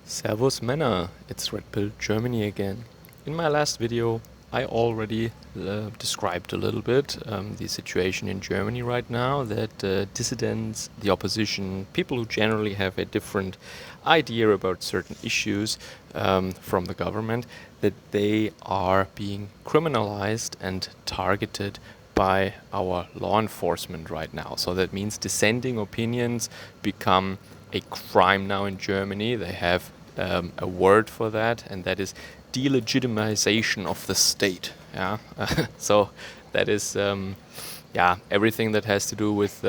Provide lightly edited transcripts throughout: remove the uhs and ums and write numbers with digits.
Servus Männer, it's Red Pill Germany again. In my last video, I already described a little bit the situation in Germany right now, that dissidents, the opposition, people who generally have a different idea about certain issues from the government, that they are being criminalized and targeted by our law enforcement right now. So that means dissenting opinions become a crime now in Germany. They have a word for that, and that is delegitimization of the state. Yeah, so that is everything that has to do with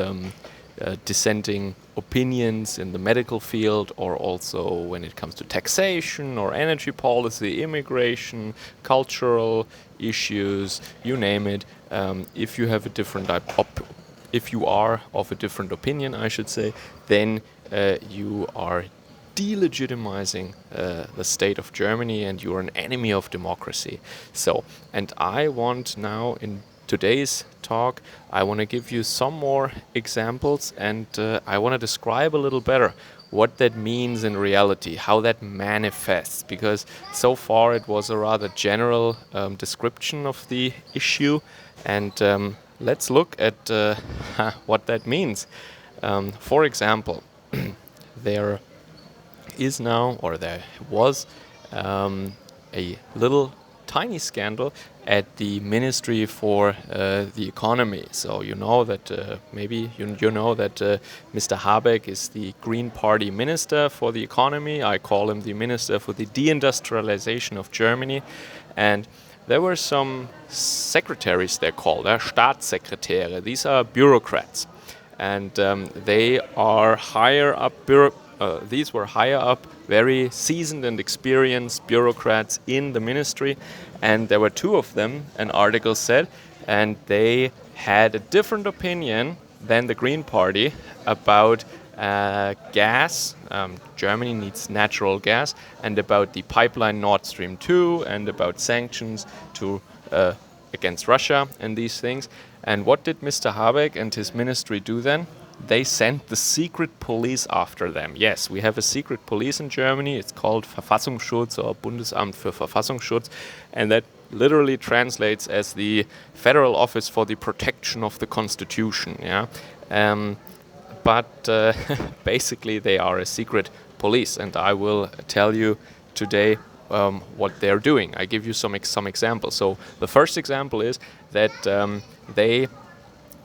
dissenting opinions in the medical field, or also when it comes to taxation or energy policy, immigration, cultural issues, you name it. If you have a different if you are of a different opinion, I should say, then you are delegitimizing the state of Germany, and you're an enemy of democracy. So, and I want now in today's talk, I want to give you some more examples, and I want to describe a little better what that means in reality, how that manifests, because so far it was a rather general description of the issue, and let's look at what that means. For example, there is now, or there was, a little tiny scandal at the Ministry for the Economy. So you know that maybe you know that Mr. Habeck is the Green Party Minister for the Economy. I call him the Minister for the Deindustrialization of Germany. And there were some secretaries, they're called, Staatssekretäre. These are bureaucrats. And they are higher up these were higher up, very seasoned and experienced bureaucrats in the ministry, and there were two of them, an article said, and they had a different opinion than the Green Party about gas. Germany needs natural gas, and about the pipeline Nord Stream 2, and about sanctions to against Russia and these things. And what did Mr. Habeck and his ministry do then? They sent the secret police after them. Yes, we have a secret police in Germany. It's called Verfassungsschutz, or Bundesamt für Verfassungsschutz, and that literally translates as the Federal Office for the Protection of the Constitution. Yeah, but basically they are a secret police, and I will tell you today what they're doing. I give you some examples. So the first example is that they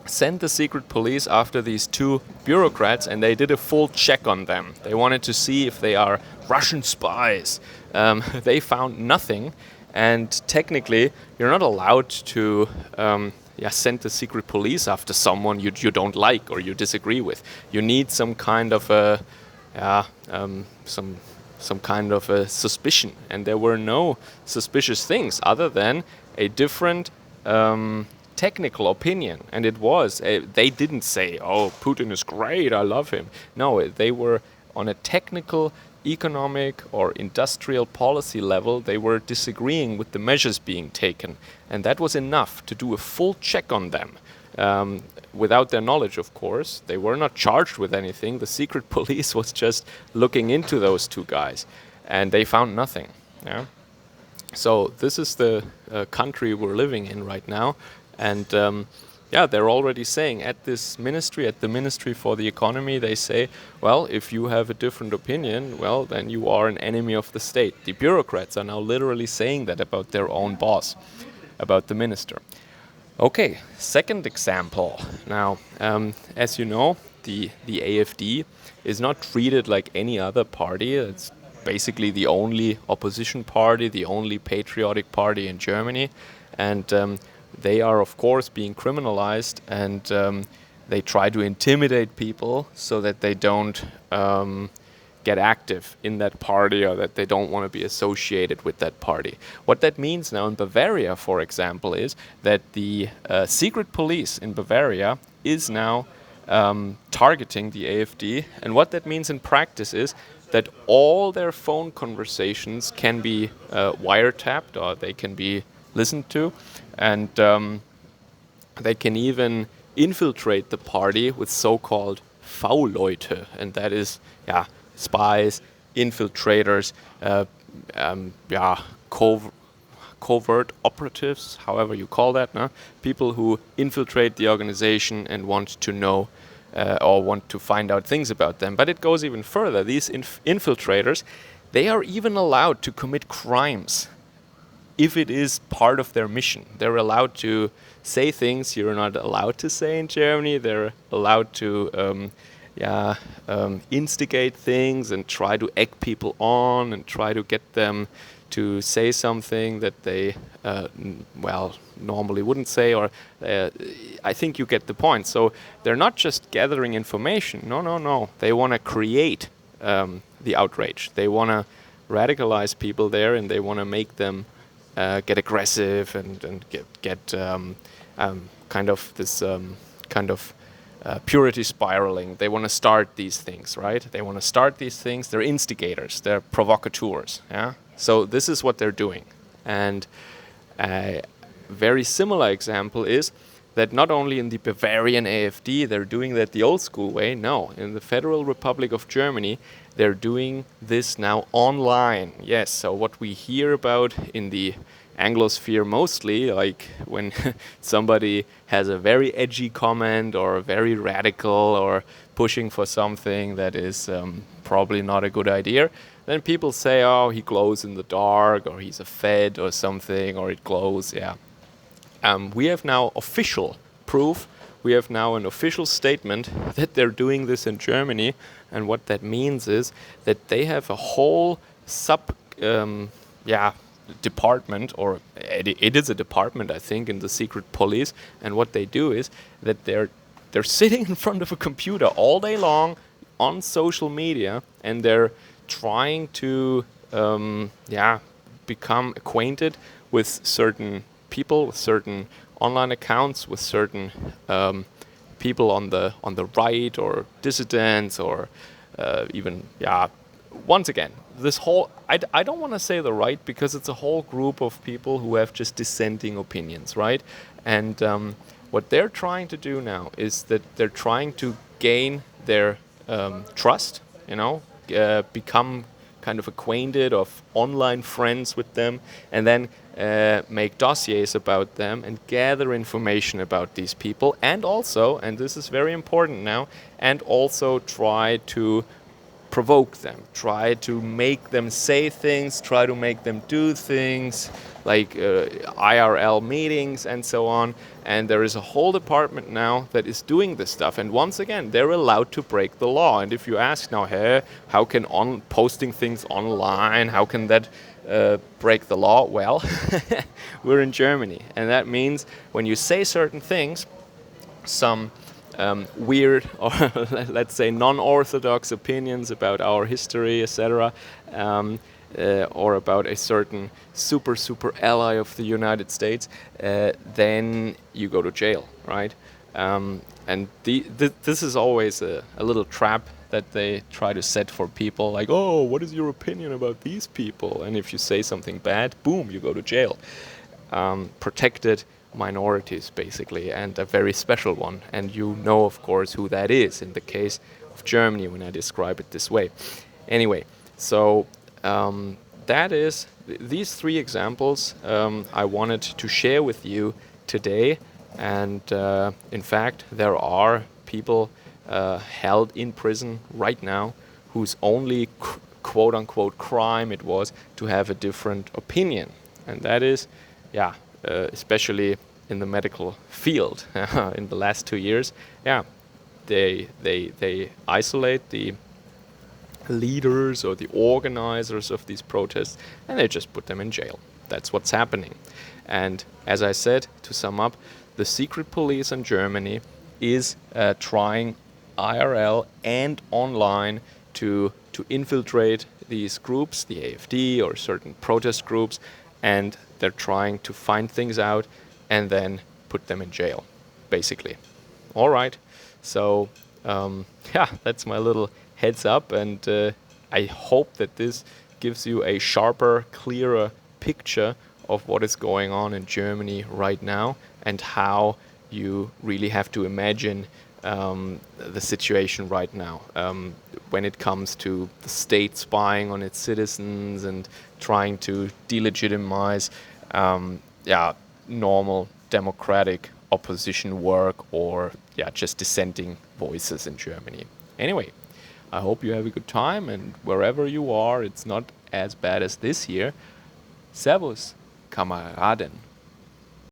sent the secret police after these two bureaucrats, and they did a full check on them. They wanted to see if they are Russian spies. They found nothing, and technically you're not allowed to send the secret police after someone you don't like or you disagree with. You need some kind of a some kind of a suspicion, and there were no suspicious things other than a different technical opinion. And it was they didn't say, oh, Putin is great, I love him. No, they were on a technical, economic or industrial policy level. They were disagreeing with the measures being taken, and that was enough to do a full check on them. Without their knowledge, of course. They were not charged with anything. The secret police was just looking into those two guys, and they found nothing. Yeah? So this is the country we're living in right now. And they're already saying at this ministry, at the Ministry for the Economy, they say, well, if you have a different opinion, well, then you are an enemy of the state. The bureaucrats are now literally saying that about their own boss, about the minister. Okay, second example. Now, as you know, the AfD is not treated like any other party. It's basically the only opposition party, the only patriotic party in Germany. And they are, of course, being criminalized, and they try to intimidate people so that they don't get active in that party, or that they don't want to be associated with that party. What that means now in Bavaria, for example, is that the secret police in Bavaria is now targeting the AfD. And what that means in practice is that all their phone conversations can be wiretapped, or they can be listened to, and they can even infiltrate the party with so-called V-Leute, and that is spies, infiltrators, yeah, covert operatives, however you call that, no? People who infiltrate the organization and want to know or want to find out things about them. But it goes even further. These infiltrators, they are even allowed to commit crimes if it is part of their mission. They're allowed to say things you're not allowed to say in Germany. They're allowed to instigate things and try to egg people on and try to get them to say something that they, normally wouldn't say, or I think you get the point. So they're not just gathering information. No. They want to create the outrage. They want to radicalize people there, and they want to make them get aggressive and get kind of this kind of purity spiraling. They want to start these things, right? They want to start these things. They're instigators. They're provocateurs. Yeah. So this is what they're doing. And a very similar example is that not only in the Bavarian AfD they're doing that the old school way. No, in the Federal Republic of Germany they're doing this now online. Yes. So what we hear about in the Anglosphere mostly, like when somebody has a very edgy comment or very radical or pushing for something that is probably not a good idea, then people say, oh, he glows in the dark, or he's a Fed or something, or it glows, yeah. We have now official proof, we have now an official statement that they're doing this in Germany, and what that means is that they have a whole department, or it is a department, I think, in the secret police, and what they do is that they're sitting in front of a computer all day long on social media, and they're trying to become acquainted with certain people, with certain online accounts, with certain people on the right, or dissidents, or even once again, this whole, I don't want to say the right, because it's a whole group of people who have just dissenting opinions, right? And what they're trying to do now is that they're trying to gain their trust, become kind of acquainted, of online friends with them, and then make dossiers about them and gather information about these people, and also, and this is very important now, and also try to provoke them, try to make them say things, try to make them do things, like IRL meetings and so on. And there is a whole department now that is doing this stuff. And once again, they're allowed to break the law. And if you ask now, hey, how can posting things online, how can that break the law? Well, we're in Germany. And that means when you say certain things, some weird, or let's say non-orthodox opinions about our history, etc., or about a certain super ally of the United States, then you go to jail, right? And this is always a little trap that they try to set for people, like, oh, what is your opinion about these people? And if you say something bad, boom, you go to jail. Protected minorities, basically, and a very special one. And you know, of course, who that is in the case of Germany when I describe it this way. Anyway, so that is these three examples I wanted to share with you today. And in fact, there are people held in prison right now whose only quote-unquote crime it was to have a different opinion. And that is, especially in the medical field in the last 2 years, they isolate the leaders or the organizers of these protests, and they just put them in jail. That's what's happening. And as I said, to sum up, the secret police in Germany is trying IRL and online to infiltrate these groups, the AfD or certain protest groups, and they're trying to find things out and then put them in jail, basically. All right. So, that's my little heads up, and I hope that this gives you a sharper, clearer picture of what is going on in Germany right now, and how you really have to imagine the situation right now when it comes to the state spying on its citizens and trying to delegitimize normal democratic opposition work or just dissenting voices in Germany. Anyway, I hope you have a good time, and wherever you are, it's not as bad as this year. Servus, Kameraden.